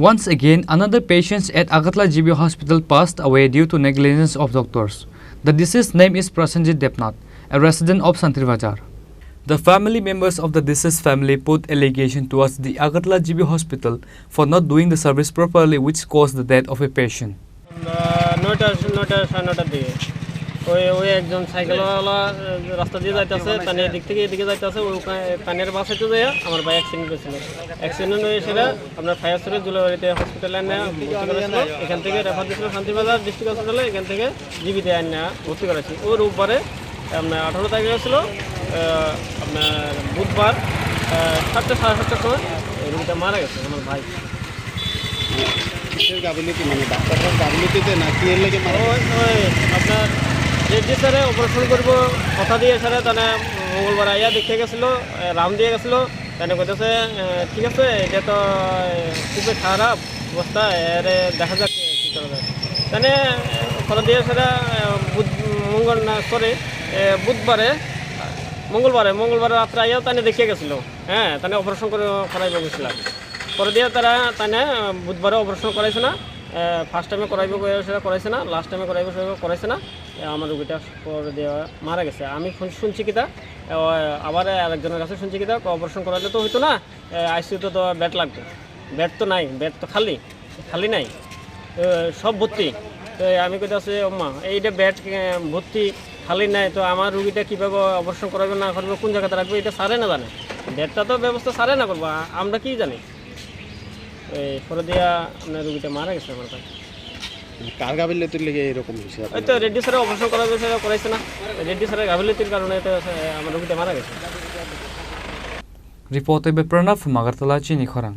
Once again, another patient at Agartala GB Hospital passed away due to negligence of doctors. The deceased's name is Prasenjit Debnath, a resident of Santribazar. The family members of the deceased family put allegation towards the Agartala GB Hospital for not doing the service properly, which caused the death of a patient. ওই একজন সাইকেলওয়ালা রাস্তা দিয়ে যাইতেছে, তানে এদিক থেকে এদিকে যাইতেছে, ওই তানের বাসাইতে যায় আমার ভাই অ্যাক্সিডেন্ট হয়েছিল। অ্যাক্সিডেন্ট হয়ে সেটা আপনার ফায়ার সার্ভিস জুলাবাড়িতে হসপিটালে নেওয়া ভর্তি করেছিল। এখান থেকে রেফার দিয়েছিল শান্তিবাজার ডিস্ট্রিক্ট হসপিটালে, এখান থেকে জিবিতে নেওয়া ভর্তি করেছি। ও রোববারে আপনার 18 তারিখে ছিল আপনার বুধবার 7টা সাড়ে 7টার সময় রুগীটা মারা গেছে আমার ভাই। আপনার রেড্ডি স্যারে অপারেশন করবো কথা দিয়ে স্যারে তাহলে মঙ্গলবার আইয়া দেখে গেছিলো, রাম দিয়ে গেছিলো, তাহলে কইতেছে ঠিক আছে এটা তো খুবই খারাপ অবস্থা, এর দেখা যাক কী করা যায়। তাহলে কথা দিয়ে স্যারে মঙ্গলবারে রাত্রে আইয়াও তাহলে দেখিয়ে গেছিলো, হ্যাঁ তাহলে অপারেশন করে করাইব গেছিলাম। পরে দিয়ে তারা তাহলে বুধবারে অপারেশন করাইছে না, ফার্স্ট টাইমে করাইব সেটা করাইছে না, লাস্ট টাইমে করাইব সেটা করাইছে না, আমার রুগীটা পরে দেওয়া মারা গেছে। আমি শুনছি কিতা আবার আরেকজনের কাছে শুনছি কিতা অপারেশন করাইলে তো হইতো না, আইসিইউতে তো বেড লাগতো, বেড তো নাই, বেড তো খালি নাই, সব ভর্তি। তো আমি কইতাছি মা এইটা বেড ভর্তি খালি নাই, তো আমার রুগীটা কীভাবে অপারেশন করাবে না করবে, কোন জায়গাতে রাখবে এটা সারে না জানে, বেডটা তো ব্যবস্থা সারে না করবো, আমরা কি জানি। পরে দিয়া আপনার রুগীটা মারা গেছে আমার ভাই। কার গাফিলতির লেগে এরকম হয়েছে? ওই তো রেড্ডি স্যারে অপারেশন করাবে সেটা করাইছে না, রেড্ডি স্যারের গাফিলতির কারণে তো আমার রুগীটা মারা গেছে। Reported by Pranav from Agartala, Chini Khorang.